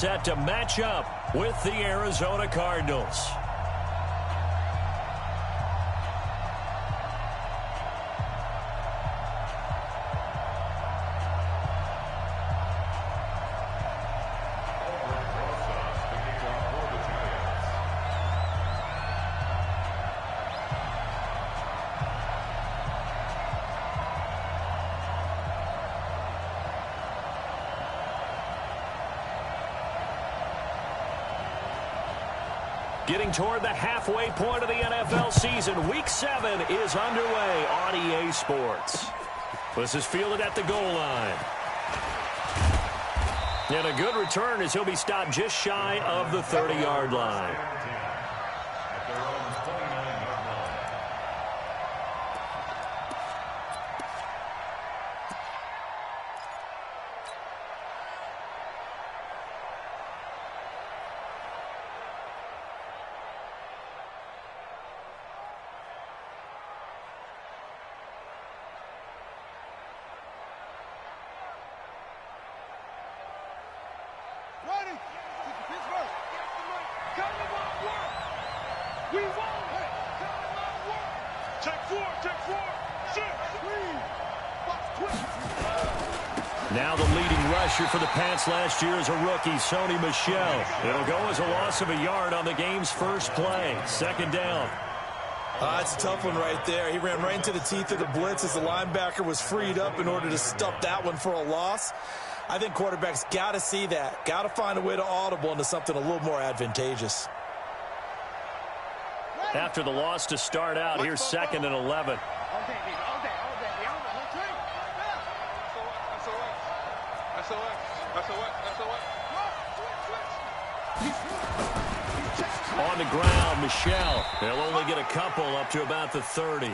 Set to match up with the Arizona Cardinals. Getting toward the halfway point of the NFL season, Week 7 is underway on EA Sports. This is fielded at the goal line. And a good return as he'll be stopped just shy of the 30-yard line. Now the leading rusher for the Pats last year is a rookie, Sony Michel. It'll go as a loss of a yard on the game's first play. Second down. That's a tough one right there. He ran right into the teeth of the blitz as the linebacker was freed up in order to stuff that one for a loss. I think quarterbacks got to see that. Got to find a way to audible into something a little more advantageous. After the loss to start out, here's 2nd and 11. On the ground, Michel. They'll only get a couple up to about the 30.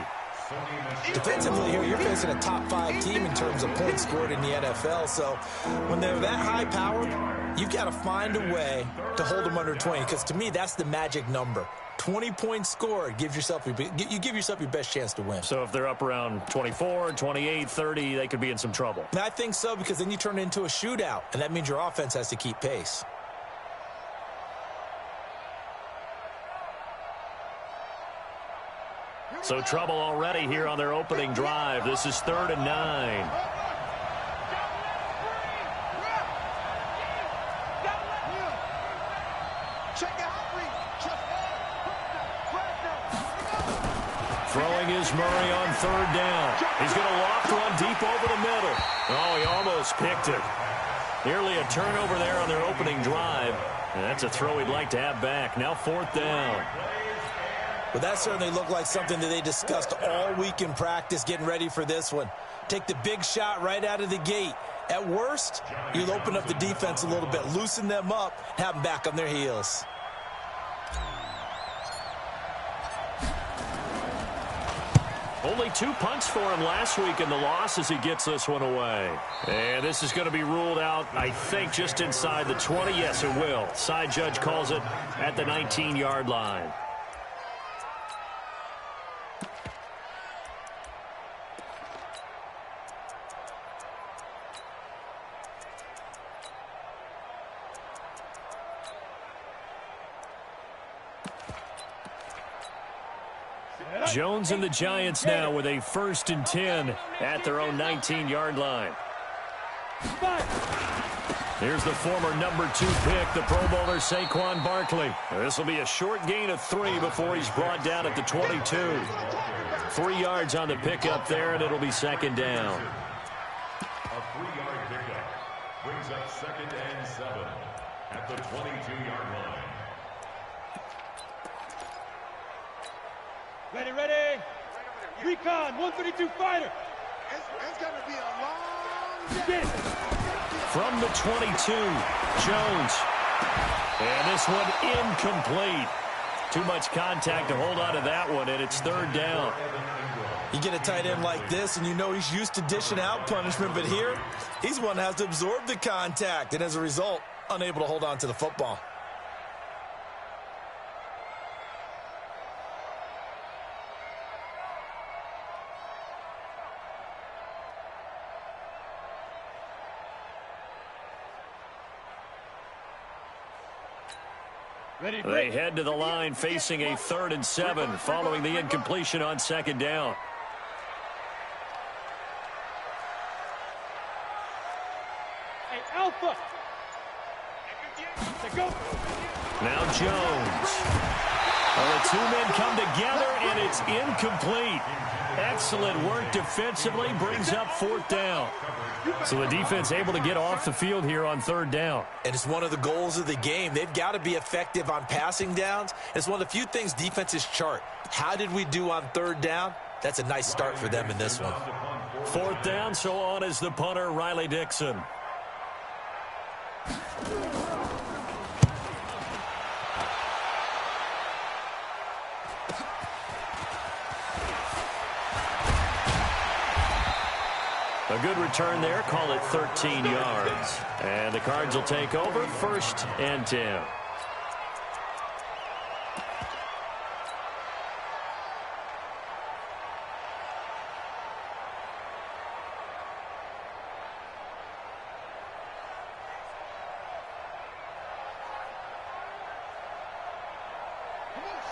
Defensively here, you're facing a top 5 team in terms of points scored in the NFL. So when they're that high powered, you've got to find a way to hold them under 20. Because to me, that's the magic number. 20 points scored, you give yourself your best chance to win. So if they're up around 24, 28, 30, they could be in some trouble. And I think so, because then you turn it into a shootout, and that means your offense has to keep pace. So trouble already here on their opening drive. This is 3rd and 9. Throwing is Murray on 3rd down. He's going to loft one deep over the middle. Oh, he almost picked it. Nearly a turnover there on their opening drive. And that's a throw he'd like to have back. Now 4th down. Well, that certainly looked like something that they discussed all week in practice getting ready for this one. Take the big shot right out of the gate. At worst, you'll open up the defense a little bit, loosen them up, have them back on their heels. Only 2 punts for him last week in the loss as he gets this one away. And this is going to be ruled out, I think, just inside the 20. Yes, it will. Side judge calls it at the 19-yard line. Jones and the Giants now with a 1st and 10 at their own 19-yard line. Here's the former number 2 pick, the Pro Bowler Saquon Barkley. This will be a short gain of 3 before he's brought down at the 22. 3 yards on the pickup there, and it'll be 2nd down. A 3-yard pickup brings up 2nd and 7 at the 22-yard line. Ready. Recon, 132 fighter. It's going to be a long day. From the 22, Jones. And this one incomplete. Too much contact to hold on to that one, and it's 3rd down. You get a tight end like this, and you know he's used to dishing out punishment, but here, he's one that has to absorb the contact, and as a result, unable to hold on to the football. They head to the line facing a 3rd and 7 following the incompletion on 2nd down. Hey, Alpha. Now Jones. Well, the 2 men come together, and it's incomplete. Excellent work defensively, brings up 4th down. So the defense able to get off the field here on 3rd down. And it's one of the goals of the game. They've got to be effective on passing downs. It's one of the few things defenses chart. How did we do on 3rd down? That's a nice start for them in this one. 4th down, so on is the punter, Riley Dixon. A good return there, call it 13 yards. And the Cards will take over, 1st and 10.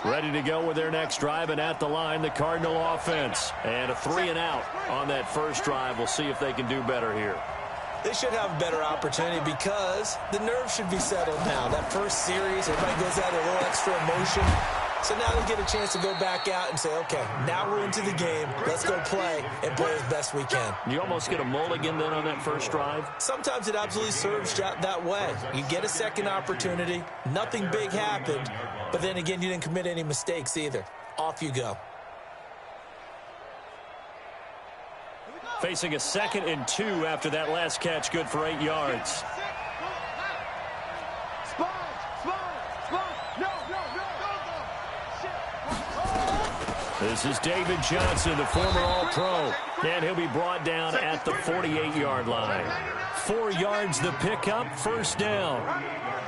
Ready to go with their next drive, and at the line, the Cardinal offense. And a 3 and out on that first drive. We'll see if they can do better here. They should have a better opportunity because the nerves should be settled now. That first series, everybody goes out a little extra emotion. So now they get a chance to go back out and say, okay, now we're into the game. Let's go play and play as best we can. You almost get a mulligan then on that first drive? Sometimes it absolutely serves that way. You get a second opportunity. Nothing big happened. But then again, you didn't commit any mistakes either. Off you go. Facing a 2nd and 2 after that last catch, good for 8 yards. This is David Johnson, the former All-Pro, and he'll be brought down at the 48-yard line. 4 yards the pickup, 1st down.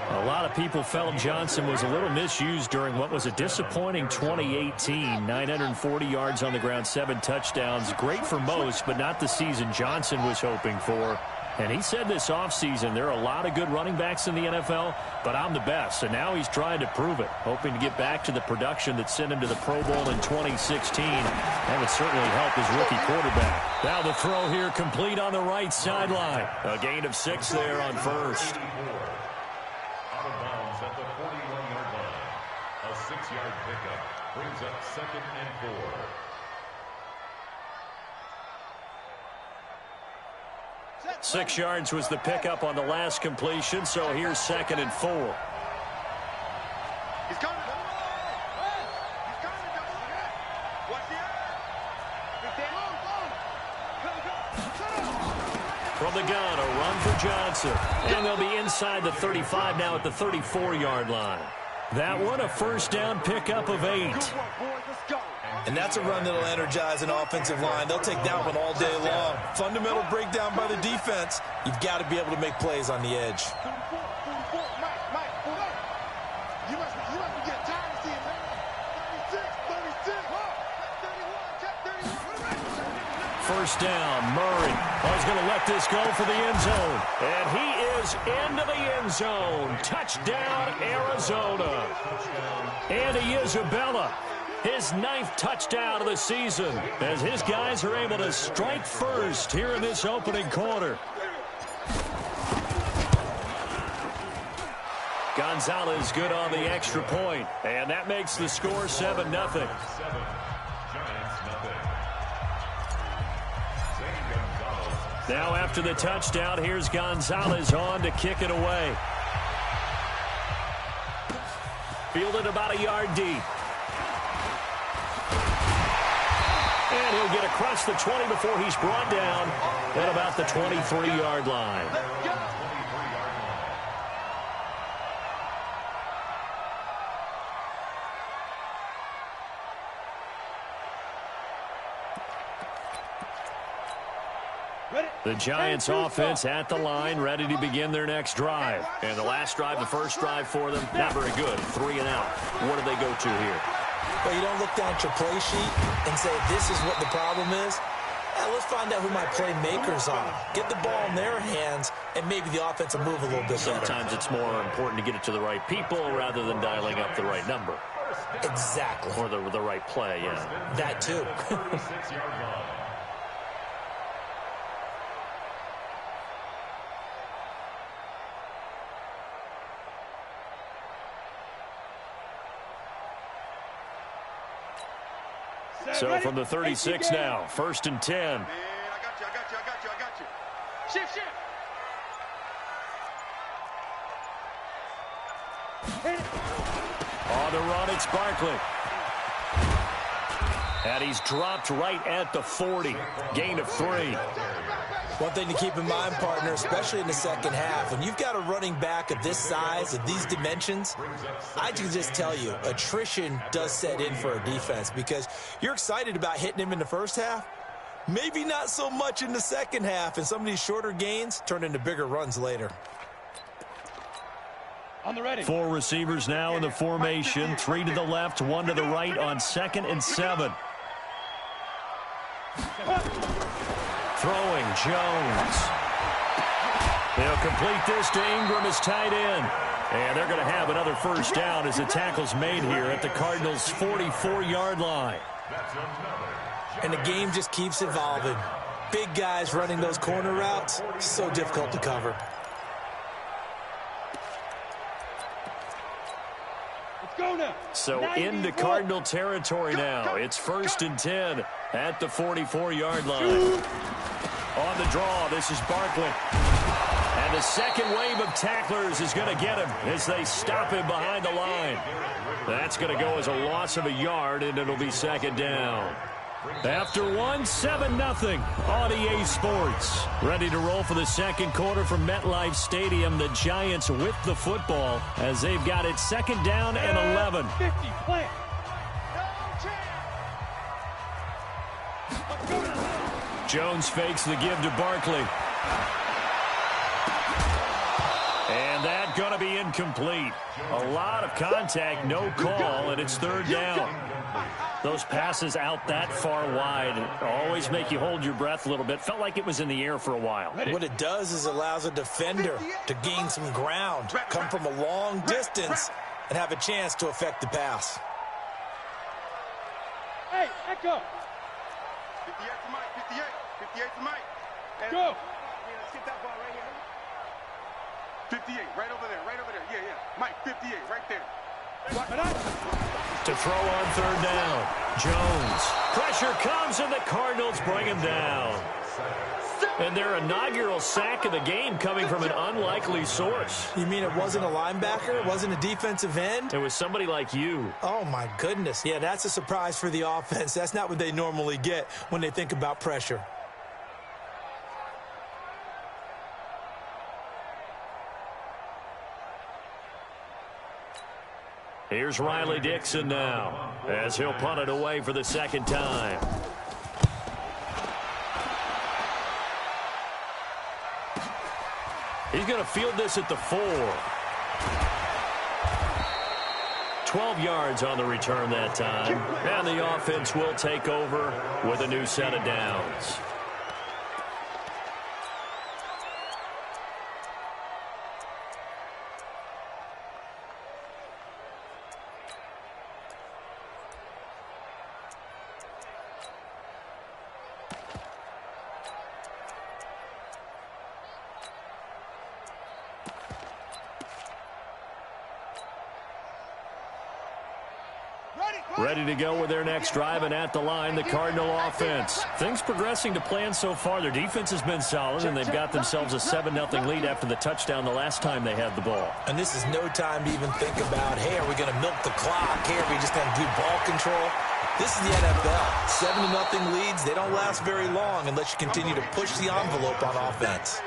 A lot of people felt Johnson was a little misused during what was a disappointing 2018. 940 yards on the ground, 7 touchdowns. Great for most, but not the season Johnson was hoping for. And he said this offseason, there are a lot of good running backs in the NFL, but I'm the best. And now he's trying to prove it, hoping to get back to the production that sent him to the Pro Bowl in 2016. That would certainly help his rookie quarterback. Now the throw here complete on the right sideline. A gain of 6 there on 1st. Out of bounds at the 41-yard line. A 6-yard pickup brings up 2nd and 4. 6 yards was the pickup on the last completion, so here's 2nd and 4. He's coming. He's coming. Watch the From the gun, a run for Johnson. And they'll be inside the 35 now at the 34-yard line. That one, a 1st down pickup of 8. And that's a run that'll energize an offensive line. They'll take that one all day long. Fundamental breakdown by the defense. You've got to be able to make plays on the edge. You must be getting tired of seeing that. 36, 31, 1st down, Murray. He's going to let this go for the end zone. And he is into the end zone. Touchdown, Arizona. Andy Isabella. His 9th touchdown of the season as his guys are able to strike first here in this opening quarter. Gonzalez good on the extra point, and that makes the score 7-0. Now after the touchdown, here's Gonzalez on to kick it away. Fielded about a yard deep. And he'll get across the 20 before he's brought down at about the 23-yard line. The Giants offense at the line, ready to begin their next drive. And the last drive, the first drive for them, not very good. 3 and out. What do they go to here? Well, you don't look down at your play sheet and say, this is what the problem is. Yeah, let's find out who my playmakers are. Get the ball in their hands, and maybe the offense will move a little bit better. Sometimes it's more important to get it to the right people rather than dialing up the right number. Exactly. Or the right play, yeah. That too. So from the 36 now, 1st and 10. Man, I got you. Shift. On the run, it's Barkley. And he's dropped right at the 40. Gain of 3. One thing to keep in mind, partner, especially in the second half, when you've got a running back of this size, of these dimensions, I can just tell you, attrition does set in for a defense because you're excited about hitting him in the first half. Maybe not so much in the second half, and some of these shorter gains turn into bigger runs later. On the ready. 4 receivers now in the formation. 3 to the left, 1 to the right on 2nd and 7. Throwing, Jones. They'll complete this to Ingram as tight end. And they're going to have another first down as the tackle's made here at the Cardinals' 44-yard line. And the game just keeps evolving. Big guys running those corner routes, so difficult to cover. So into Cardinal territory now. It's 1st and 10 at the 44-yard line. On the draw, this is Barkley. And the second wave of tacklers is going to get him as they stop him behind the line. That's going to go as a loss of a yard, and it'll be 2nd down. After 7-0 on EA Sports. Ready to roll for the second quarter from MetLife Stadium. The Giants with the football as they've got it 2nd down and 11. 50, plant. Jones fakes the give to Barkley. And that going to be incomplete. A lot of contact, no call, and it's 3rd down. Those passes out that far wide always make you hold your breath a little bit. Felt like it was in the air for a while. What it does is allows a defender to gain some ground, come from a long distance, and have a chance to affect the pass. Hey, echo. 58 to Mike, 58 to Mike. Go. Get that ball right here. 58, right over there. Yeah. Mike, 58, right there. To throw on 3rd down. Jones. Pressure comes, and the Cardinals bring him down. And their inaugural sack of the game coming from an unlikely source. You mean it wasn't a linebacker? It wasn't a defensive end? It was somebody like you. Oh, my goodness. Yeah, that's a surprise for the offense. That's not what they normally get when they think about pressure. Here's Riley Dixon now as he'll punt it away for the 2nd time. He's going to field this at the 4. 12 yards on the return that time. And the offense will take over with a new set of downs. Ready to go with their next drive, and at the line, the Cardinal offense. Things progressing to plan so far. Their defense has been solid, and they've got themselves a 7-0 lead after the touchdown the last time they had the ball. And this is no time to even think about, hey, are we going to milk the clock? Hey, are we just going to do ball control? This is the NFL. 7-0 leads, they don't last very long unless you continue to push the envelope on offense.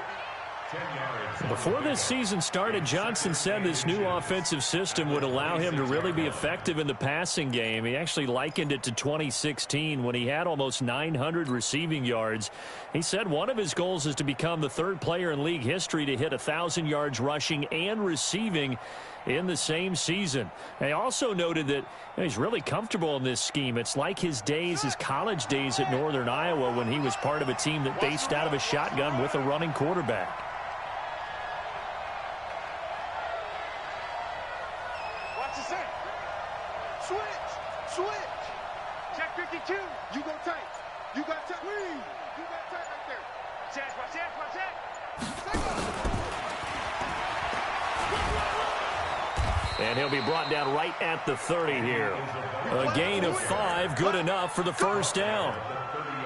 Before this season started, Johnson said this new offensive system would allow him to really be effective in the passing game. He actually likened it to 2016 when he had almost 900 receiving yards. He said one of his goals is to become the 3rd player in league history to hit 1,000 yards rushing and receiving. in the same season. They also noted that he's really comfortable in this scheme. It's like his college days at Northern Iowa when he was part of a team that based out of a shotgun with a running quarterback. Watch the set. Switch. Check 52. You go tight. You got tight. You got tight right there. Check, watch that. And he'll be brought down right at the 30 here. A gain of 5, good enough for the first down.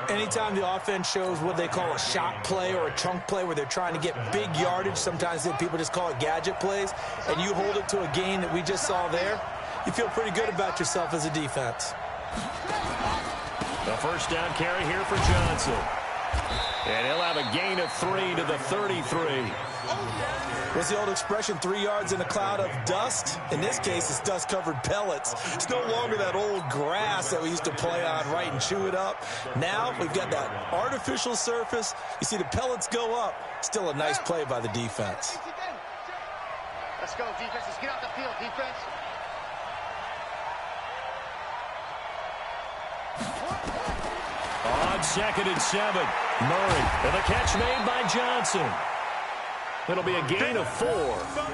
Anytime the offense shows what they call a shot play or a chunk play where they're trying to get big yardage, sometimes people just call it gadget plays, and you hold it to a gain that we just saw there, you feel pretty good about yourself as a defense. The first down carry here for Johnson. And he'll have a gain of 3 to the 33. What's the old expression, 3 yards in a cloud of dust? In this case, it's dust-covered pellets. It's no longer that old grass that we used to play on, right, and chew it up. Now we've got that artificial surface. You see the pellets go up. Still a nice play by the defense. Let's go, defense. Let's get out the field, defense. On 2nd and 7, Murray, and the catch made by Johnson. It'll be a gain of 4,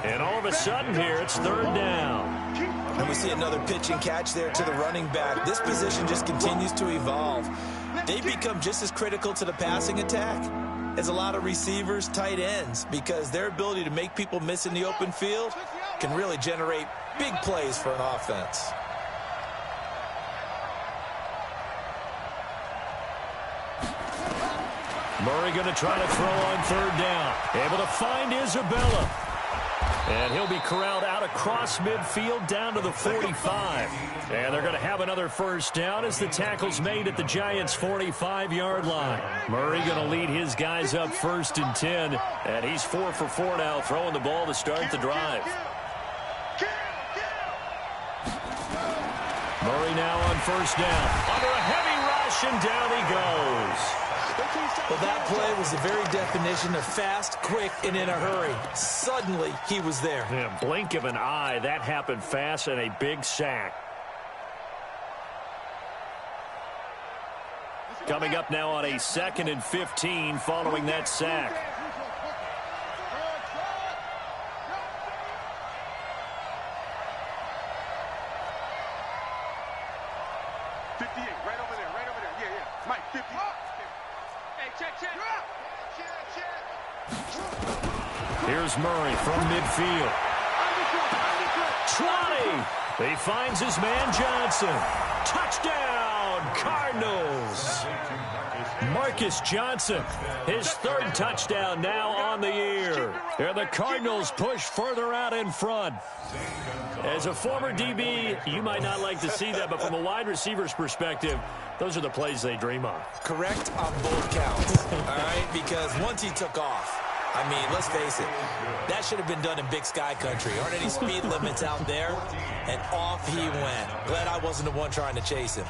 and all of a sudden here, it's 3rd down. And we see another pitch and catch there to the running back. This position just continues to evolve. They become just as critical to the passing attack as a lot of receivers, tight ends, because their ability to make people miss in the open field can really generate big plays for an offense. Murray going to try to throw on 3rd down. Able to find Isabella. And he'll be corralled out across midfield down to the 45. And they're going to have another first down as the tackle's made at the Giants' 45-yard line. Murray going to lead his guys up 1st and 10. And he's 4 for 4 now, throwing the ball to start the drive. Murray now on 1st down. Under a heavy rush, and down he goes. Well, that play was the very definition of fast, quick, and in a hurry. Suddenly, he was there. Yeah, blink of an eye, that happened fast, and a big sack. Coming up now on a 2nd and 15 following that sack. Here's Murray from midfield. Trotty. He finds his man Johnson. Touchdown, Cardinals. Marcus Johnson, his 3rd touchdown now on the year. And the Cardinals push further out in front. As a former DB, you might not like to see that, but from a wide receiver's perspective, those are the plays they dream of. Correct on both counts, all right? Because once he took off, I mean, let's face it, that should have been done in Big Sky Country. Aren't any speed limits out there? And off he went. Glad I wasn't the one trying to chase him.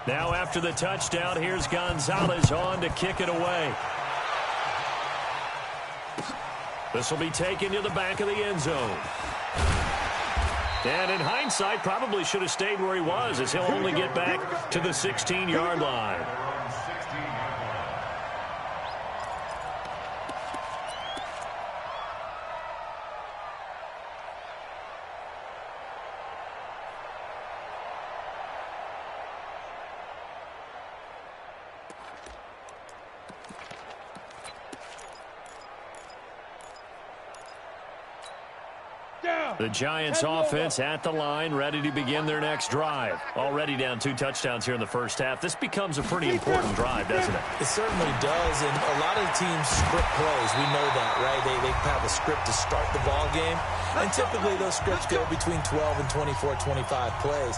Now after the touchdown, here's Gonzalez on to kick it away. This will be taken to the back of the end zone. And in hindsight, probably should have stayed where he was, as he'll only get back to the 16-yard line. The Giants offense at the line, ready to begin their next drive. Already down 2 touchdowns here in the first half. This becomes a pretty important drive, doesn't it? It certainly does, and a lot of the teams script plays. We know that, right? They have a script to start the ball game, and typically those scripts go between 12 and 24, 25 plays.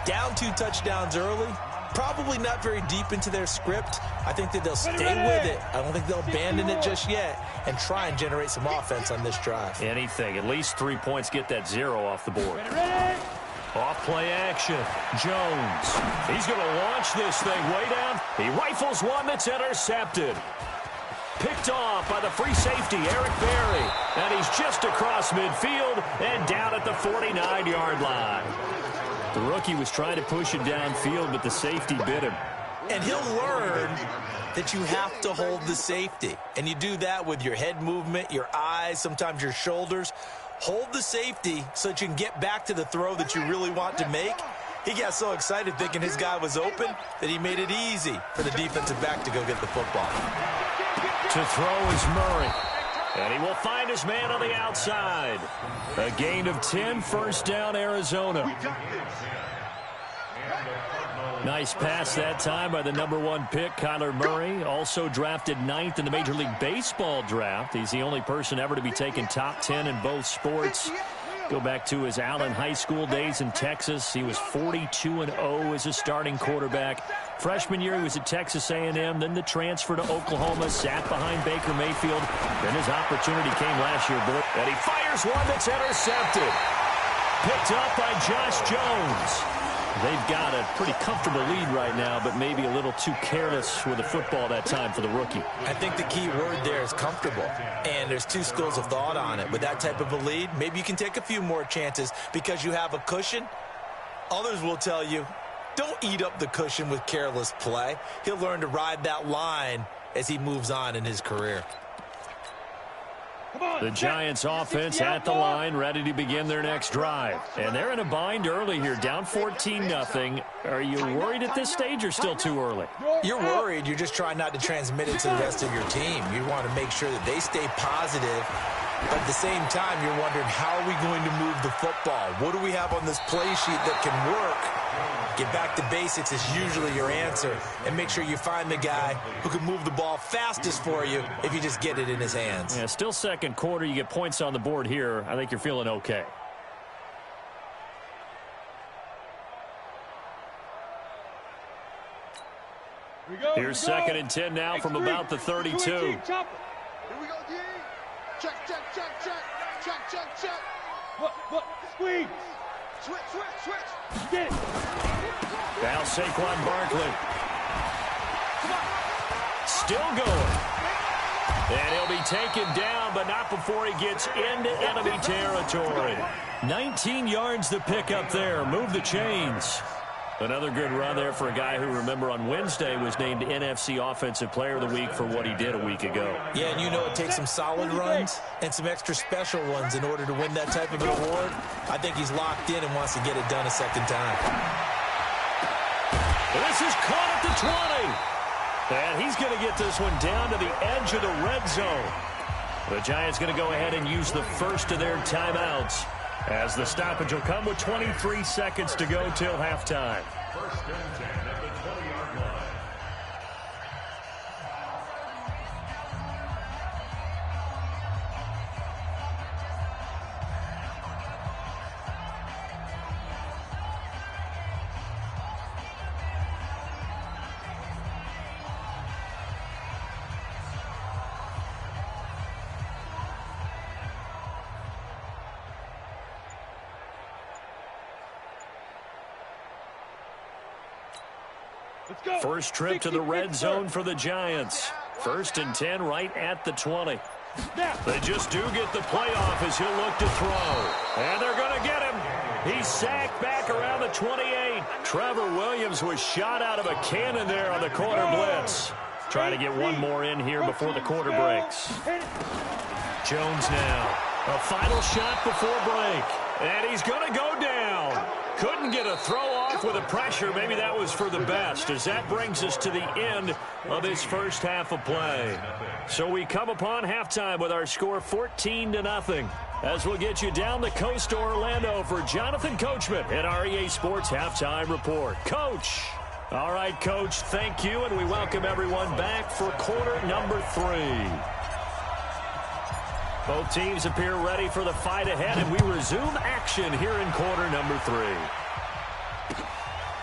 Down 2 touchdowns early, probably not very deep into their script. I think that they'll stay with it. I don't think they'll abandon it just yet and try and generate some offense on this drive. Anything. At least 3 points, get that 0 off the board. Off play action. Jones. He's going to launch this thing way down. He rifles one that's intercepted. Picked off by the free safety, Eric Berry. And he's just across midfield and down at the 49-yard line. The rookie was trying to push it downfield, but the safety bit him. And he'll learn that you have to hold the safety. And you do that with your head movement, your eyes, sometimes your shoulders. Hold the safety so that you can get back to the throw that you really want to make. He got so excited thinking his guy was open that he made it easy for the defensive back to go get the football. To throw is Murray. And he will find his man on the outside. A gain of 10, first down, Arizona. Nice pass that time by the #1 pick, Kyler Murray. Also drafted 9th in the Major League Baseball draft. He's the only person ever to be taken top 10 in both sports. Go back to his Allen High School days in Texas. He was 42-0 as a starting quarterback. Freshman year, he was at Texas A&M. Then the transfer to Oklahoma, sat behind Baker Mayfield. Then his opportunity came last year, and he fires one that's intercepted. Picked up by Josh Jones. They've got a pretty comfortable lead right now, but maybe a little too careless with the football that time for the rookie. I think the key word there is comfortable, and there's two schools of thought on it. With that type of a lead, maybe you can take a few more chances because you have a cushion. Others will tell you, don't eat up the cushion with careless play. He'll learn to ride that line as he moves on in his career. The Giants offense at the line, ready to begin their next drive. And they're in a bind early here, down 14-0. Are you worried at this stage or still too early? You're worried. You're just trying not to transmit it to the rest of your team. You want to make sure that they stay positive. But at the same time, you're wondering, how are we going to move the football? What do we have on this play sheet that can work? Get back to basics is usually your answer. And make sure you find the guy who can move the ball fastest for you if you just get it in his hands. Yeah, still second quarter. You get points on the board here. I think you're feeling okay. Here's 2nd and 10 now from about the 32. Here we go, D. Check, check, check, check. Check, check, check. Look, squeeze. Switch. Get it. Now Saquon Barkley. Still going. And he'll be taken down, but not before he gets into enemy territory. 19 yards to pick up there. Move the chains. Another good run there for a guy who, remember, on Wednesday was named NFC Offensive Player of the Week for what he did a week ago. Yeah, and you know it takes some solid runs and some extra special ones in order to win that type of an award. I think he's locked in and wants to get it done a second time. This is caught at the 20. And he's going to get this one down to the edge of the red zone. The Giants going to go ahead and use the first of their timeouts, as the stoppage will come with 23 seconds to go till halftime. 1st and 10 at the 20-yard line. First trip to the red zone for the Giants. 1st and 10 right at the 20. They just do get the playoff as he'll look to throw. And they're going to get him. He's sacked back around the 28. Trevor Williams was shot out of a cannon there on the corner blitz. Trying to get one more in here before the quarter breaks. Jones now. A final shot before break. And he's going to go down. Couldn't get a throw off with the pressure. Maybe that was for the best, as that brings us to the end of this first half of play. So we come upon halftime with our score 14-0. As we'll get you down the coast to Orlando for Jonathan Coachman at our EA Sports Halftime Report. Coach. All right, Coach, thank you, and we welcome everyone back for quarter number 3. Both teams appear ready for the fight ahead, and we resume action here in quarter number 3.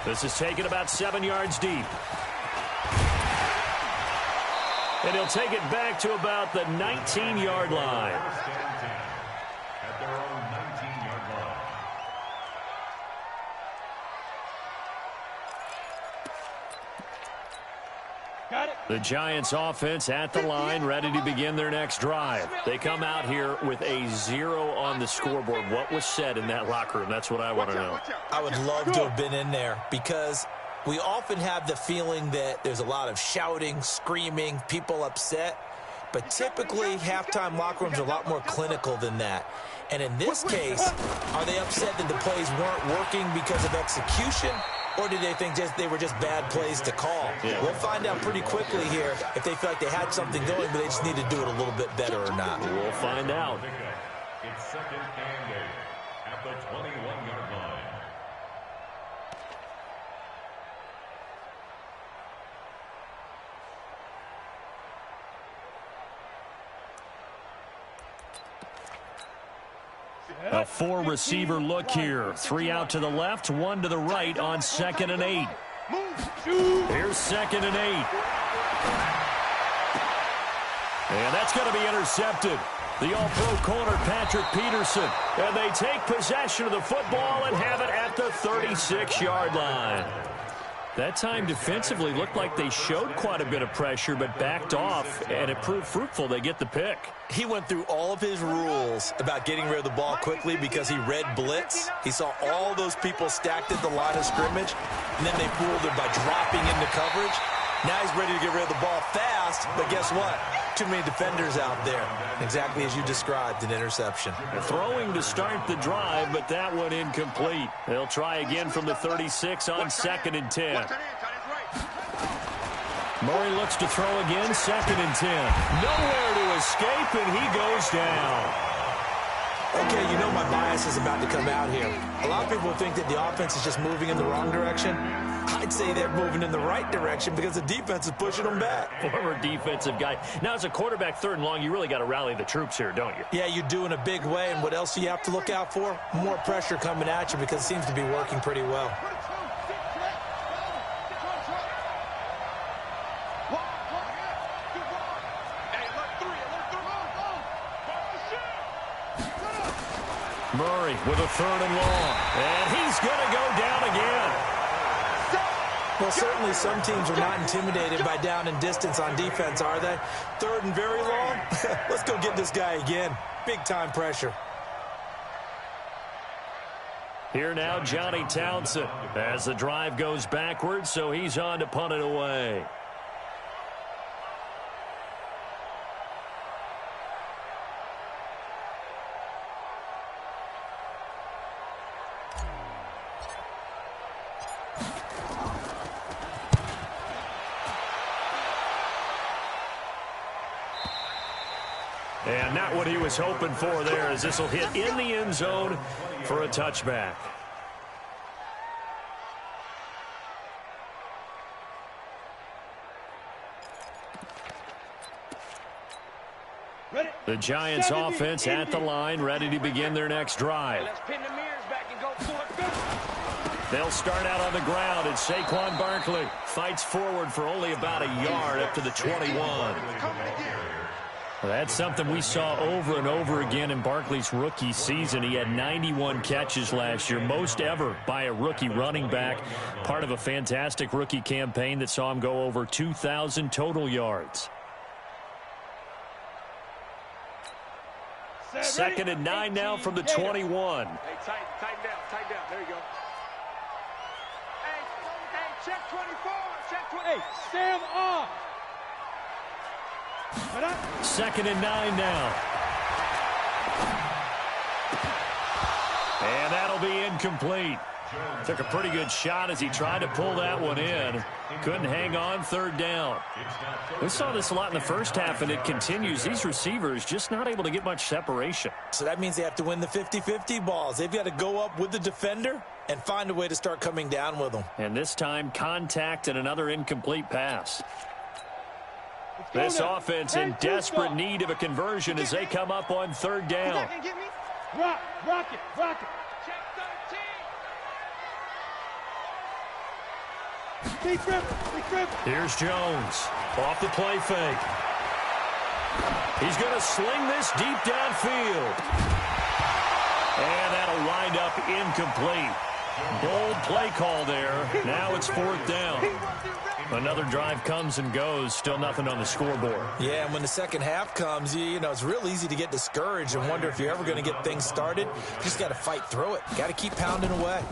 This is taken about 7 yards deep. And he'll take it back to about the 19-yard line. At their own 19-yard line. Got it. The Giants offense at the line, ready to begin their next drive. They come out here with a 0 on the scoreboard. What was said in that locker room? That's what I want to know. I would love to have been in there because we often have the feeling that there's a lot of shouting, screaming, people upset. But typically, halftime locker rooms are a lot more clinical than that. And in this case, are they upset that the plays weren't working because of execution? Or do they think they were just bad plays to call? Yeah. We'll find out pretty quickly here if they feel like they had something going, but they just need to do it a little bit better or not. We'll find out. It's second and 8 at the 21-yard line. A 4-receiver look here. 3 out to the left, 1 to the right on 2nd and 8. Here's 2nd and 8. And that's going to be intercepted. The all-pro corner, Patrick Peterson. And they take possession of the football and have it at the 36-yard line. That time defensively looked like they showed quite a bit of pressure but backed off, and it proved fruitful. They get the pick. He went through all of his rules about getting rid of the ball quickly because he read blitz. He saw all those people stacked at the line of scrimmage, and then they fooled him by dropping into coverage. Now he's ready to get rid of the ball fast, but guess what? Too many defenders out there. Exactly as you described, an interception. Throwing to start the drive, but that one incomplete. They'll try again from the 36 on 2nd and 10. Murray looks to throw again, 2nd and 10. Nowhere to escape, and he goes down. Okay, you know my bias is about to come out here. A lot of people think that the offense is just moving in the wrong direction. I'd say they're moving in the right direction because the defense is pushing them back. Former defensive guy. Now, as a quarterback, 3rd and long, you really got to rally the troops here, don't you? Yeah, you do in a big way. And what else do you have to look out for? More pressure coming at you because it seems to be working pretty well. Murray with a 3rd and long. And he's going to go down again. Well, certainly some teams are not intimidated by down and distance on defense, are they? 3rd and very long? Let's go get this guy again. Big-time pressure. Here now, Johnny Townsend, as the drive goes backwards, so he's on to punt it away. And not what he was hoping for there, as this will hit in the end zone for a touchback. The Giants offense at the line, ready to begin their next drive. Let's pin the mirrors back and go for it. They'll start out on the ground, and Saquon Barkley fights forward for only about a yard up to the 21. Well, that's something we saw over and over again in Barkley's rookie season. He had 91 catches last year, most ever by a rookie running back, part of a fantastic rookie campaign that saw him go over 2,000 total yards. 2nd and 9 now from the 21. Hey, tighten down. There you go. Hey, check 24. Check 24. Hey, stand off. 2nd and 9 now. And that'll be incomplete. Took a pretty good shot as he tried to pull that one in. Couldn't hang on, 3rd down. We saw this a lot in the first half, and it continues. These receivers just not able to get much separation. So that means they have to win the 50-50 balls. They've got to go up with the defender and find a way to start coming down with them. And this time, contact and another incomplete pass. This offense in desperate need of a conversion as they come up on 3rd down. Rock it. Here's Jones. Off the play fake. He's going to sling this deep downfield. And that'll wind up incomplete. Bold play call there. Now it's 4th down. Another drive comes and goes. Still nothing on the scoreboard. Yeah, and when the second half comes, you know, it's real easy to get discouraged and wonder if you're ever going to get things started. You just got to fight through it. Got to keep pounding away.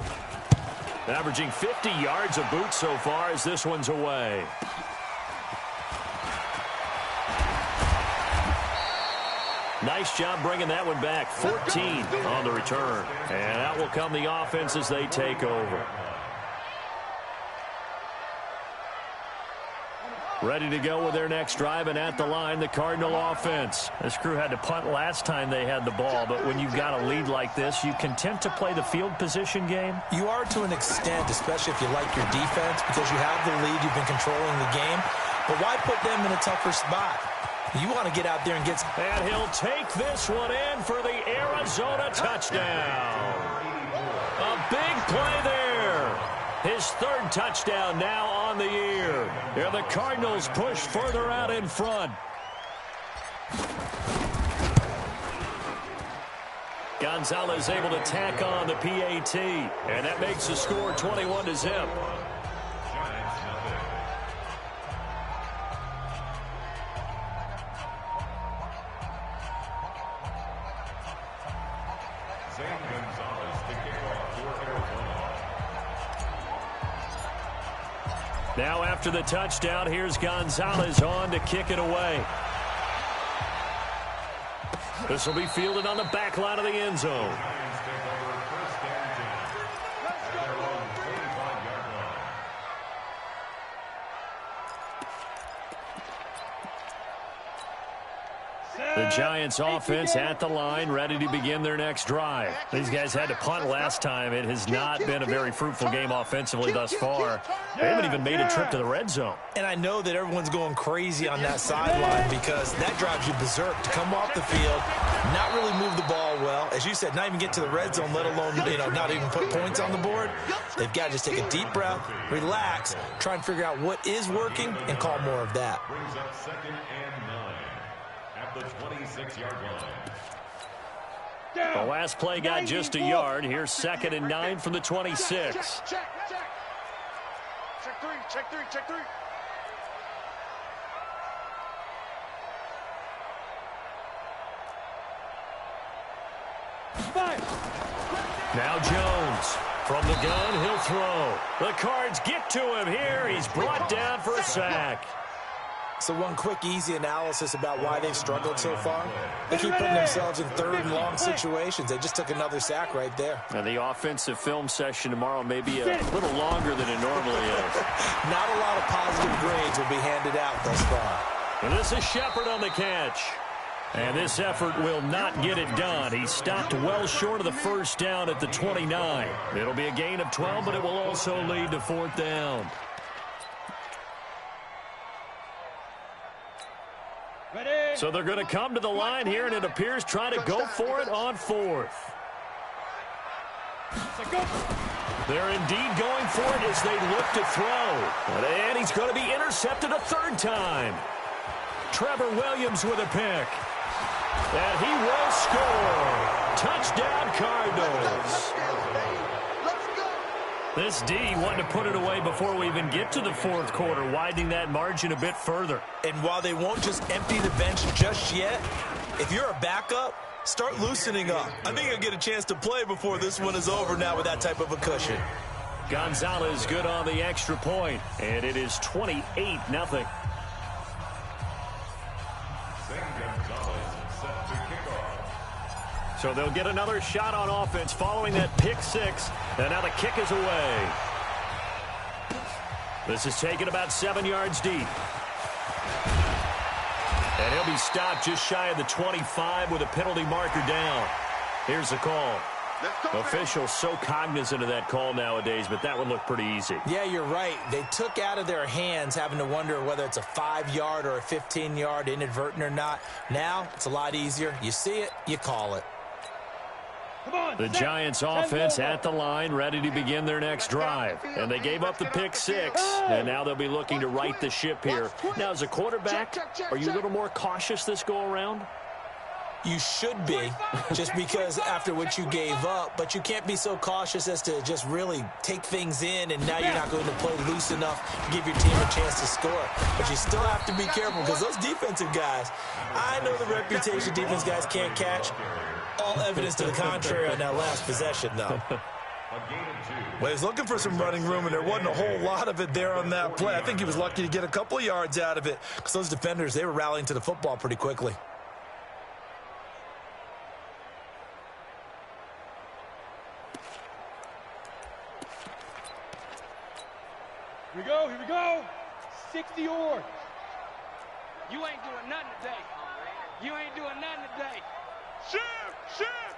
Averaging 50 yards a boot so far as this one's away. Nice job bringing that one back. 14 on the return. And out will come the offense as they take over. Ready to go with their next drive, and at the line, the Cardinal offense. This crew had to punt last time they had the ball, but when you've got a lead like this, you content to play the field position game? You are to an extent, especially if you like your defense, because you have the lead, you've been controlling the game. But why put them in a tougher spot? You want to get out there and get... And he'll take this one in for the Arizona touchdown. A big play there. His 3rd touchdown now on the year. Yeah, the Cardinals push further out in front. Gonzalez able to tack on the PAT. And that makes the score 21-0. Now after the touchdown, here's Gonzalez on to kick it away. This will be fielded on the back line of the end zone. The Giants offense at the line, ready to begin their next drive. These guys had to punt last time. It has not been a very fruitful game offensively thus far. They haven't even made a trip to the red zone. And I know that everyone's going crazy on that sideline because that drives you berserk to come off the field, not really move the ball well. As you said, not even get to the red zone, let alone, not even put points on the board. They've got to just take a deep breath, relax, try and figure out what is working, and call more of that. Brings up 2nd and 9 at the 26-yard line. The last play got just a yard. Here's 2nd and 9 from the 26. Check 3, check 3, check 3. Now Jones from the gun, he'll throw. The Cards get to him here. He's brought down for a sack. So one quick, easy analysis about why they've struggled so far. They keep putting themselves in 3rd and long situations. They just took another sack right there. And the offensive film session tomorrow may be a little longer than it normally is. Not a lot of positive grades will be handed out thus far. And this is Shepard on the catch. And this effort will not get it done. He stopped well short of the 1st down at the 29. It'll be a gain of 12, but it will also lead to 4th down. So they're going to come to the line here, and it appears trying to go for it on 4th. They're indeed going for it as they look to throw. And he's going to be intercepted a 3rd time. Trevor Williams with a pick. And he will score. Touchdown, Cardinals. This D wanted to put it away before we even get to the 4th quarter, widening that margin a bit further. And while they won't just empty the bench just yet, if you're a backup, start loosening up. I think you'll get a chance to play before this one is over now with that type of a cushion. Gonzalez good on the extra point, and it is 28-0. So they'll get another shot on offense following that pick 6. And now the kick is away. This is taken about 7 yards deep. And he'll be stopped just shy of the 25 with a penalty marker down. Here's the call. Officials so cognizant of that call nowadays, but that would look pretty easy. Yeah, you're right. They took out of their hands having to wonder whether it's a 5-yard or a 15-yard inadvertent or not. Now it's a lot easier. You see it, you call it. The Giants offense at the line, ready to begin their next drive. And they gave up the pick six, and now they'll be looking to right the ship here. Now, as a quarterback, are you a little more cautious this go-around? You should be, just because after what you gave up, but you can't be so cautious as to just really take things in, and now you're not going to play loose enough to give your team a chance to score. But you still have to be careful, because those defensive guys, I know the reputation defense guys can't catch. All evidence to the contrary on that last possession, though. Well, he was looking for some running room, and there wasn't a whole lot of it there on that play. I think he was lucky to get a couple yards out of it, because those defenders, they were rallying to the football pretty quickly. Here we go. 60 yards. You ain't doing nothing today. You ain't doing nothing today. Shift!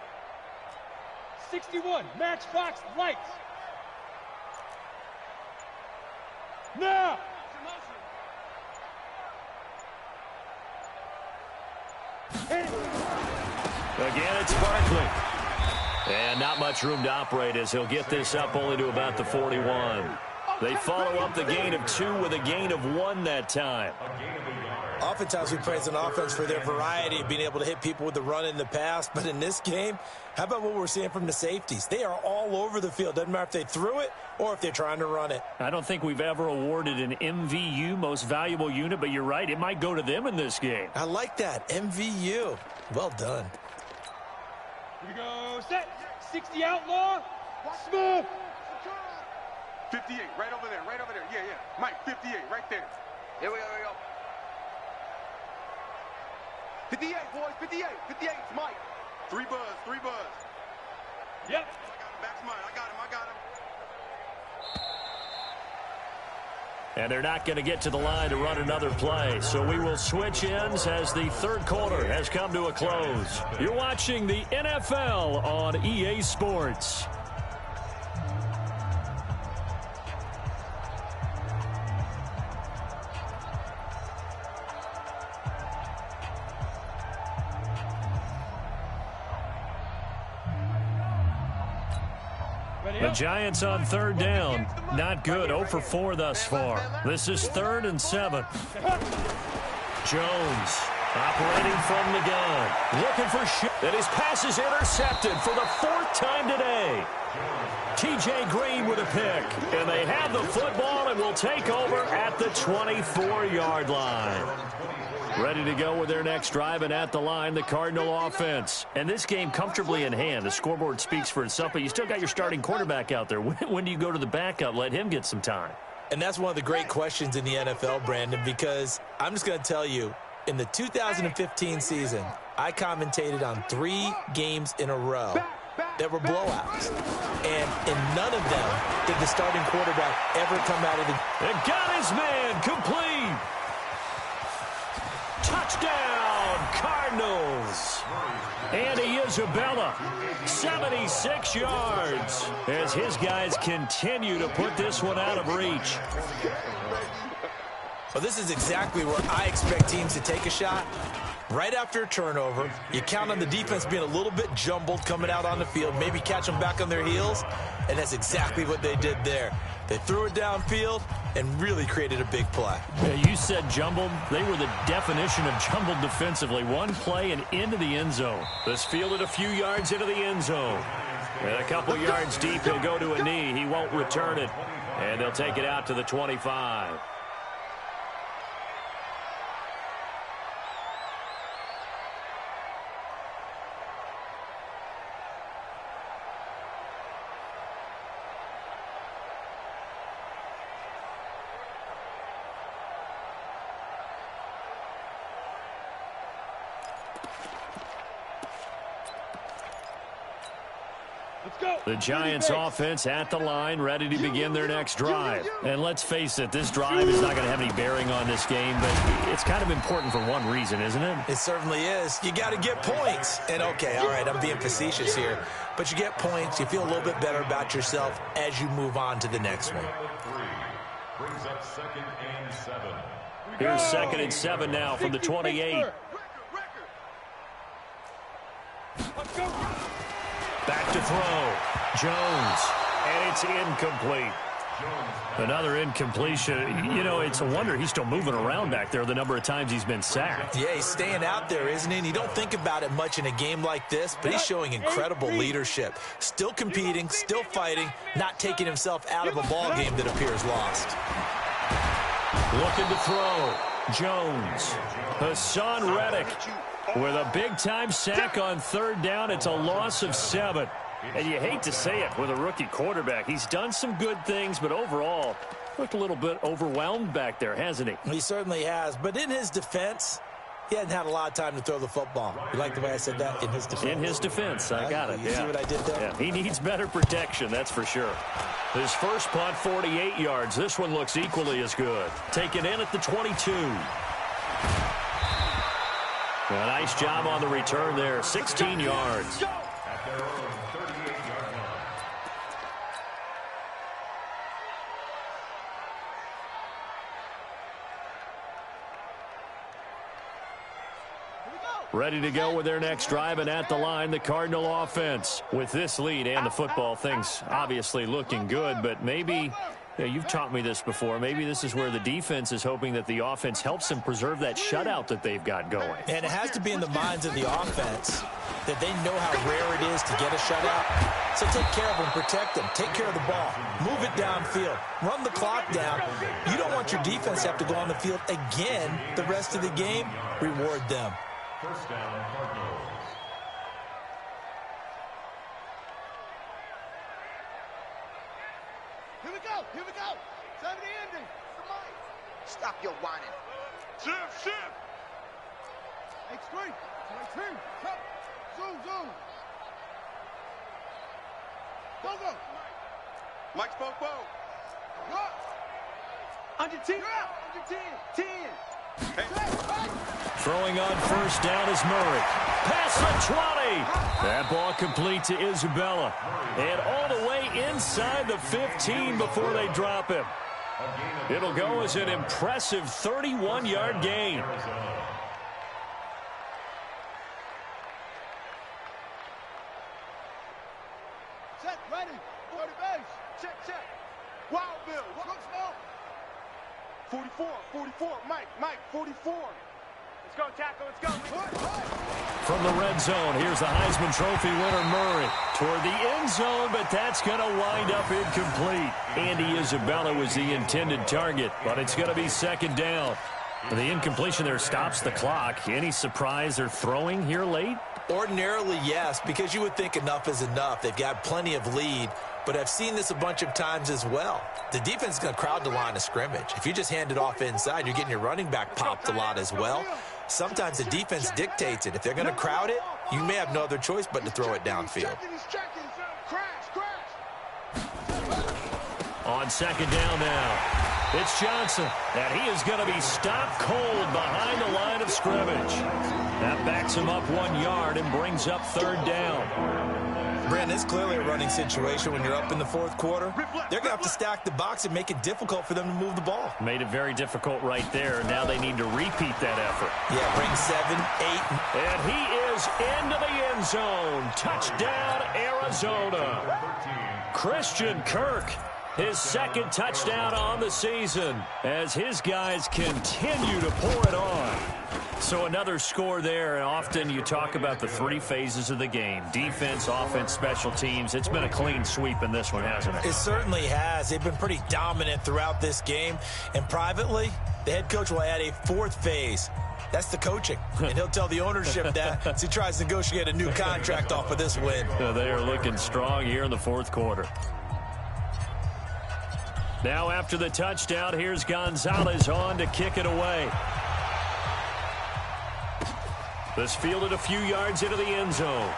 61, Matchbox lights. Now. Again, it's Barkley. And not much room to operate as he'll get this up only to about the 41. They follow up the gain of 2 with a gain of 1 that time. Oftentimes we praise an offense for their variety of being able to hit people with the run in the past. But in this game, how about what we're seeing from the safeties? They are all over the field. Doesn't matter if they threw it or if they're trying to run it. I don't think we've ever awarded an MVU, most valuable unit, but you're right. It might go to them in this game. I like that. MVU. Well done. Here we go. Set. 60 outlaw. Smooth. 58, right over there. Yeah. Mike, 58, right there. Here we go. 58, boys, 58. 58, it's Mike. 3 buzz. Yep. Back's mine. I got him. And they're not going to get to the line to run another play. So we will switch ends as the third quarter has come to a close. You're watching the NFL on EA Sports. The Giants on third down. Not good. 0 for 4 thus far. This is 3rd and 7. Jones operating from the gun. Looking for shit. And his pass is intercepted for the 4th time today. TJ Green with a pick. And they have the football and will take over at the 24-yard line. Ready to go with their next drive, and at the line, the Cardinal offense. And this game comfortably in hand. The scoreboard speaks for itself, but you still got your starting quarterback out there. When do you go to the backup? Let him get some time. And that's one of the great questions in the NFL, Brandon, because I'm just going to tell you, in the 2015 season, I commentated on 3 games in a row that were blowouts. And in none of them did the starting quarterback ever come out of the... And got his man complete. Touchdown, Cardinals. Andy Isabella, 76 yards, as his guys continue to put this one out of reach. Well, this is exactly where I expect teams to take a shot. Right after a turnover, you count on the defense being a little bit jumbled coming out on the field, maybe catch them back on their heels, and that's exactly what they did there. They threw it downfield and really created a big play. Yeah, you said jumbled. They were the definition of jumbled defensively. One play and into the end zone. This fielded a few yards into the end zone. And a couple yards deep, he'll go to a knee. He won't return it. And they'll take it out to the 25. The Giants offense at the line, ready to begin their next drive. And let's face it, this drive is not going to have any bearing on this game, but it's kind of important for one reason, isn't it? It certainly is. You got to get points. And okay, all right, I'm being facetious here, but you get points, you feel a little bit better about yourself as you move on to the next one. Brings up 2nd and 7. Here's 2nd and 7 now from the 28. Back to throw. Jones. And it's incomplete. Another incompletion. You know, it's a wonder he's still moving around back there the number of times he's been sacked. Yeah, he's staying out there, isn't he? And you don't think about it much in a game like this, but he's showing incredible leadership. Still competing, still fighting, not taking himself out of a ball game that appears lost. Looking to throw. Jones. Hassan Reddick with a big-time sack on third down. It's a loss of 7. And you hate to say it with a rookie quarterback. He's done some good things, but overall, looked a little bit overwhelmed back there, hasn't he? He certainly has. But in his defense, he hasn't had a lot of time to throw the football. You like the way I said that? In his defense. In his defense. I got it. You see what I did there? Yeah, he needs better protection, that's for sure. His first punt, 48 yards. This one looks equally as good. Taken in at the 22. A nice job on the return there. 16 yards. Ready to go with their next drive, and at the line, the Cardinal offense. With this lead and the football, things obviously looking good, but maybe, you've taught me this before, maybe this is where the defense is hoping that the offense helps them preserve that shutout that they've got going. And it has to be in the minds of the offense that they know how rare it is to get a shutout. So take care of them, protect them, take care of the ball, move it downfield, run the clock down. You don't want your defense to have to go on the field again the rest of the game. Reward them. First down, Cardinals. Here we go. Here we go. Time to the ending. Come on. Stop your whining. Shift. X3. X3. Come. Zoom. Go. Mike spoke. Go. Under 10. Under 10. 10. Throwing on first down is Murray. Past the 20. That ball complete to Isabella. And all the way inside the 15 before they drop him. It'll go as an impressive 31-yard gain. Set. Ready. 40 base. Check. Wild Bill. Look small. 44. Mike, 44. Let's go, Tackle. Let's go. From the red zone, here's the Heisman Trophy winner, Murray. Toward the end zone, but that's going to wind up incomplete. Andy Isabella was the intended target, but it's going to be second down. The incompletion there stops the clock. Any surprise they're throwing here late? Ordinarily, yes, because you would think enough is enough. They've got plenty of lead, but I've seen this a bunch of times as well. The defense is going to crowd the line of scrimmage. If you just hand it off inside, you're getting your running back popped a lot as well. Sometimes the defense dictates it. If they're going to crowd it, you may have no other choice but to throw it downfield. On second down now, it's Johnson, and he is going to be stopped cold behind the line of scrimmage. That backs him up 1 yard and brings up third down. Brandon, it's clearly a running situation when you're up in the fourth quarter. They're going to have to stack the box and make it difficult for them to move the ball. Made it very difficult right there. Now they need to repeat that effort. Yeah, bring 7, 8. And he is into the end zone. Touchdown, Arizona. Christian Kirk, his second touchdown on the season as his guys continue to pour it on. So another score there, and often you talk about the 3 phases of the game: defense, offense, special teams. It's been a clean sweep in this one, hasn't it? It certainly has. They've been pretty dominant throughout this game. And privately, the head coach will add a 4th phase. That's the coaching. And he'll tell the ownership that as he tries to negotiate a new contract off of this win. They are looking strong here in the fourth quarter. Now after the touchdown, here's Gonzalez on to kick it away. This fielded a few yards into the end zone.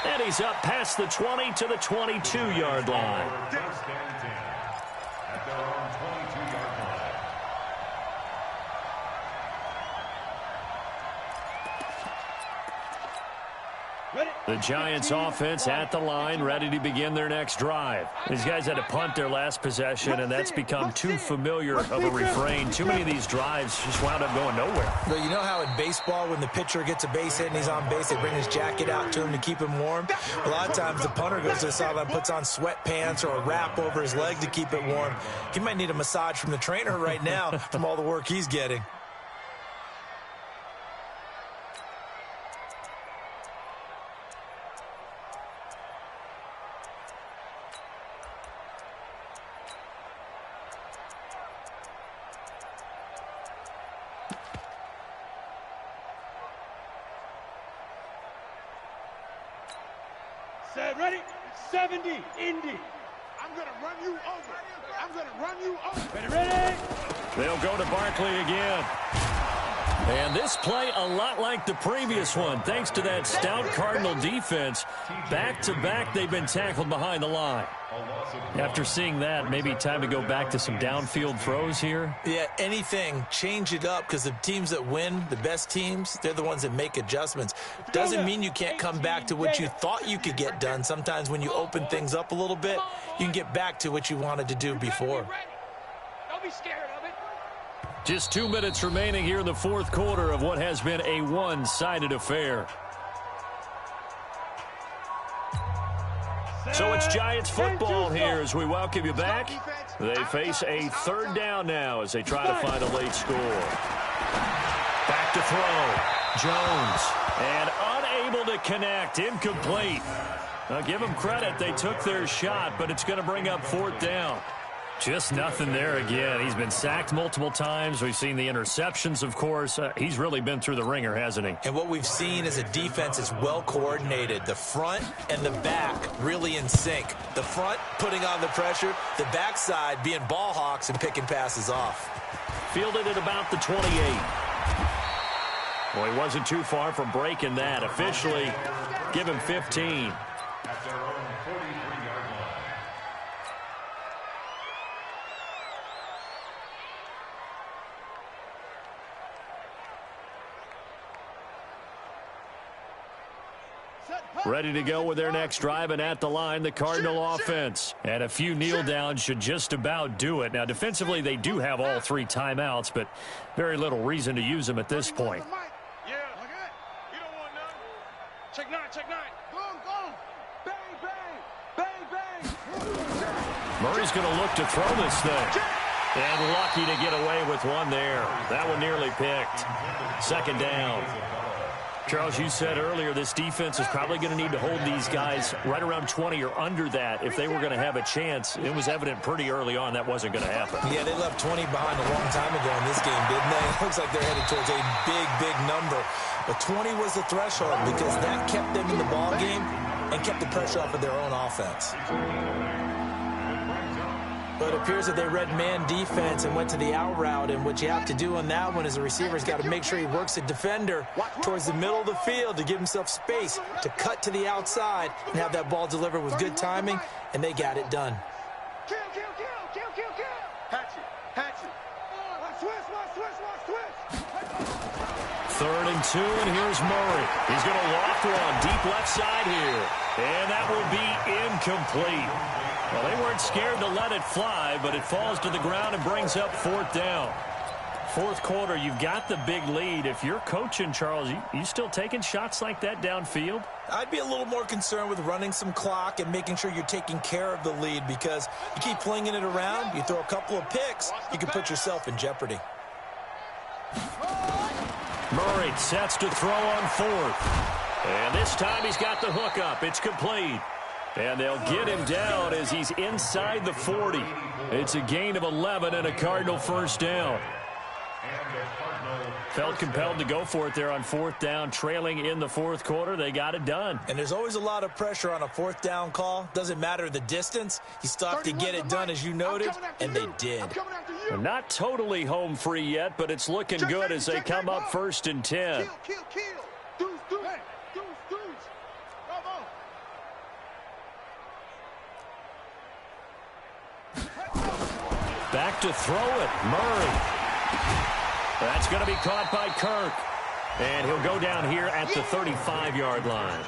And he's up past the 20 to the 22-yard line. First and 10 at their own 22-yard line. The Giants offense at the line, ready to begin their next drive. These guys had to punt their last possession, and that's become too familiar of a refrain. Too many of these drives just wound up going nowhere. But you know how in baseball, when the pitcher gets a base hit and he's on base, they bring his jacket out to him to keep him warm? A lot of times the punter goes to the sideline, puts on sweatpants or a wrap over his leg to keep it warm. He might need a massage from the trainer right now from all the work he's getting. Ready? 70, Indy. I'm going to run you over. I'm going to run you over. Ready? They'll go to Barkley again. And this play a lot like the previous one, thanks to that stout Cardinal defense. Back-to-back, they've been tackled behind the line. After seeing that, maybe time to go back to some downfield throws here. Yeah, anything, change it up, because the teams that win, the best teams, they're the ones that make adjustments. Doesn't mean you can't come back to what you thought you could get done. Sometimes when you open things up a little bit, you can get back to what you wanted to do before. Don't be scared of it. Just 2 minutes remaining here in the fourth quarter of what has been a one-sided affair. So it's Giants football here as we welcome you back. They face a third down now as they try to find a late score. Back to throw. Jones. And unable to connect. Incomplete. Now give them credit. They took their shot, but it's going to bring up fourth down. Just nothing there again. He's been sacked multiple times. We've seen the interceptions, of course. He's really been through the ringer, hasn't he? And what we've seen is a defense is well coordinated. The front and the back really in sync. The front putting on the pressure, the backside being ball hawks and picking passes off. Fielded at about the 28. Well, he wasn't too far from breaking that. Officially, give him 15. At their own 43-yard line. Ready to go with their next drive, and at the line, the Cardinal offense. And a few kneel downs should just about do it. Now, defensively, they do have all three timeouts, but very little reason to use them at this point. Yeah, okay. You don't want none. Check nine, check nine. Go, go. Bang, bang. Bang, bang. Murray's going to look to throw this thing. And lucky to get away with one there. That one nearly picked. Second down. Charles, you said earlier this defense is probably going to need to hold these guys right around 20 or under that if they were going to have a chance. It was evident pretty early on that wasn't going to happen. Yeah, they left 20 behind a long time ago in this game, didn't they? It looks like they're headed towards a big, big number. But 20 was the threshold because that kept them in the ball game and kept the pressure off of their own offense. But it appears that they read man defense and went to the out route. And what you have to do on that one is the receiver's got to make sure he works the defender towards the middle of the field to give himself space to cut to the outside and have that ball delivered with good timing, and they got it done. Kill, kill, kill, kill, kill, kill. Hatch it, hatch it. Switch. Third and 2, and here's Murray. He's going to loft one deep left side here. And that will be incomplete. Well, they weren't scared to let it fly, but it falls to the ground and brings up fourth down. Fourth quarter, you've got the big lead. If you're coaching, Charles, you still taking shots like that downfield? I'd be a little more concerned with running some clock and making sure you're taking care of the lead, because you keep flinging it around, you throw a couple of picks, you can put yourself in jeopardy. Murray sets to throw on fourth. And this time he's got the hook up. It's complete. And they'll get him down as he's inside the 40. It's a gain of 11 and a Cardinal first down. Felt compelled to go for it there on fourth down, trailing in the fourth quarter. They got it done. And there's always a lot of pressure on a fourth down call. Doesn't matter the distance. He stopped to get it done, as you noted, and they did. They're not totally home free yet, but it's looking good as they come up first and 10. Kill. Deuce. Bravo. Back to throw it. Murray. That's going to be caught by Kirk. And he'll go down here at the 35-yard line.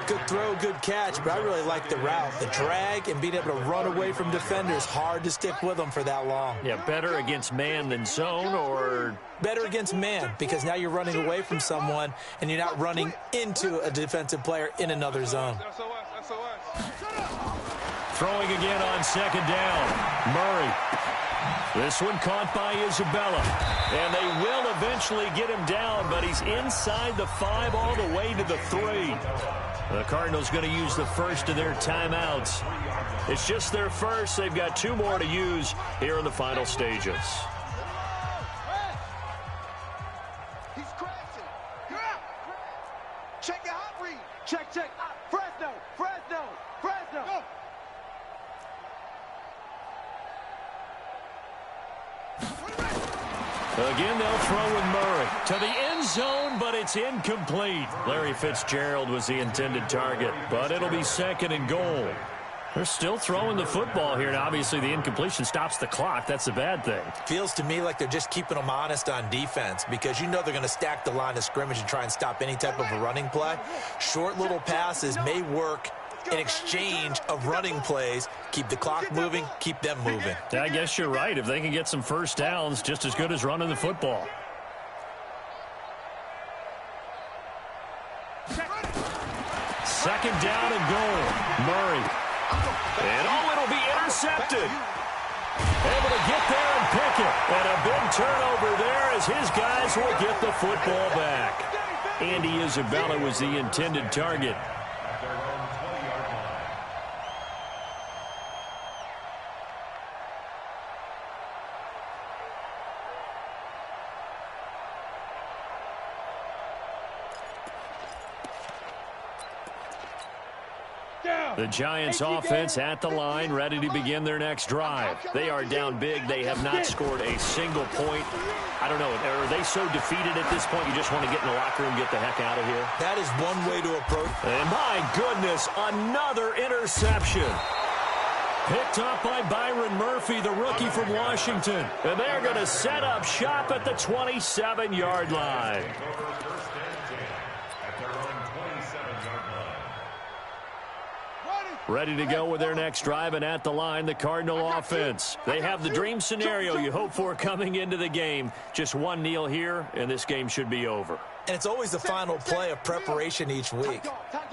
Good throw, good catch, but I really like the route. The drag and being able to run away from defenders, hard to stick with them for that long. Yeah, better against man than zone, or? Better against man, because now you're running away from someone and you're not running into a defensive player in another zone. Throwing again on second down. Murray. This one caught by Isabella. And they will eventually get him down, but he's inside the 5 all the way to the 3. The Cardinals going to use the first of their timeouts. It's just their first. They've got 2 more to use here in the final stages. He's crashing. Check your hot read. Check. Fresno. Go. Again, they'll throw with Murray to the end zone, but it's incomplete. Larry Fitzgerald was the intended target, but it'll be 2nd and goal. They're still throwing the football here, and obviously the incompletion stops the clock. That's the bad thing. Feels to me like they're just keeping them honest on defense, because you know they're going to stack the line of scrimmage and try and stop any type of a running play. Short little passes may work in exchange of running plays. Keep the clock moving, keep them moving. I guess you're right. If they can get some first downs, just as good as running the football. Second down and goal. Murray. And it'll be intercepted. Able to get there and pick it. And a big turnover there as his guys will get the football back. Andy Isabella was the intended target. The Giants offense at the line, ready to begin their next drive. They are down big. They have not scored a single point. I don't know, are they so defeated at this point you just want to get in the locker room and get the heck out of here? That is one way to approach. And my goodness, another interception. Picked up by Byron Murphy, the rookie from Washington. And they're going to set up shop at the 27-yard line. Ready to go with their next drive, and at the line, the Cardinal offense. They have the dream scenario you hope for coming into the game. Just one kneel here, and this game should be over. And it's always the final play of preparation each week.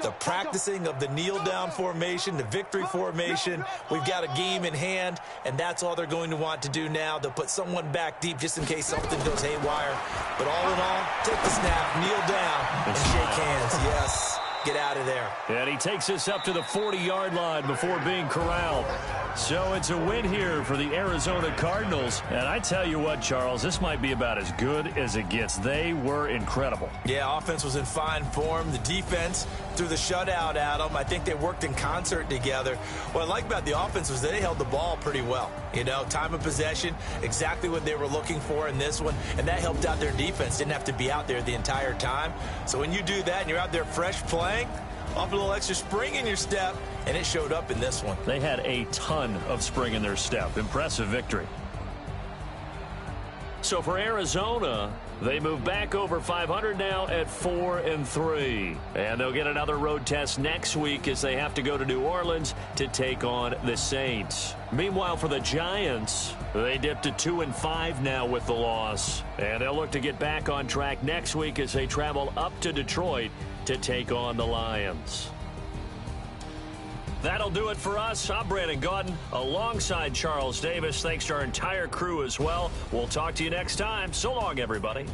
The practicing of the kneel-down formation, the victory formation. We've got a game in hand, and that's all they're going to want to do now. They'll put someone back deep just in case something goes haywire. But all in all, take the snap, kneel down, and shake hands. Yes. Get out of there. And he takes us up to the 40-yard line before being corralled. So it's a win here for the Arizona Cardinals. And I tell you what, Charles, this might be about as good as it gets. They were incredible. Yeah, offense was in fine form. The defense threw the shutout at them. I think they worked in concert together. What I like about the offense was they held the ball pretty well. You know, time of possession, exactly what they were looking for in this one. And that helped out their defense. Didn't have to be out there the entire time. So when you do that and you're out there fresh playing, off a little extra spring in your step, and it showed up in this one. They had a ton of spring in their step. Impressive victory. So for Arizona, they move back over 500 now at 4-3. And they'll get another road test next week as they have to go to New Orleans to take on the Saints. Meanwhile, for the Giants, they dipped to 2-5 now with the loss. And they'll look to get back on track next week as they travel up to Detroit to take on the Lions. That'll do it for us. I'm Brandon Gaudin alongside Charles Davis. Thanks to our entire crew as well. We'll talk to you next time. So long, everybody.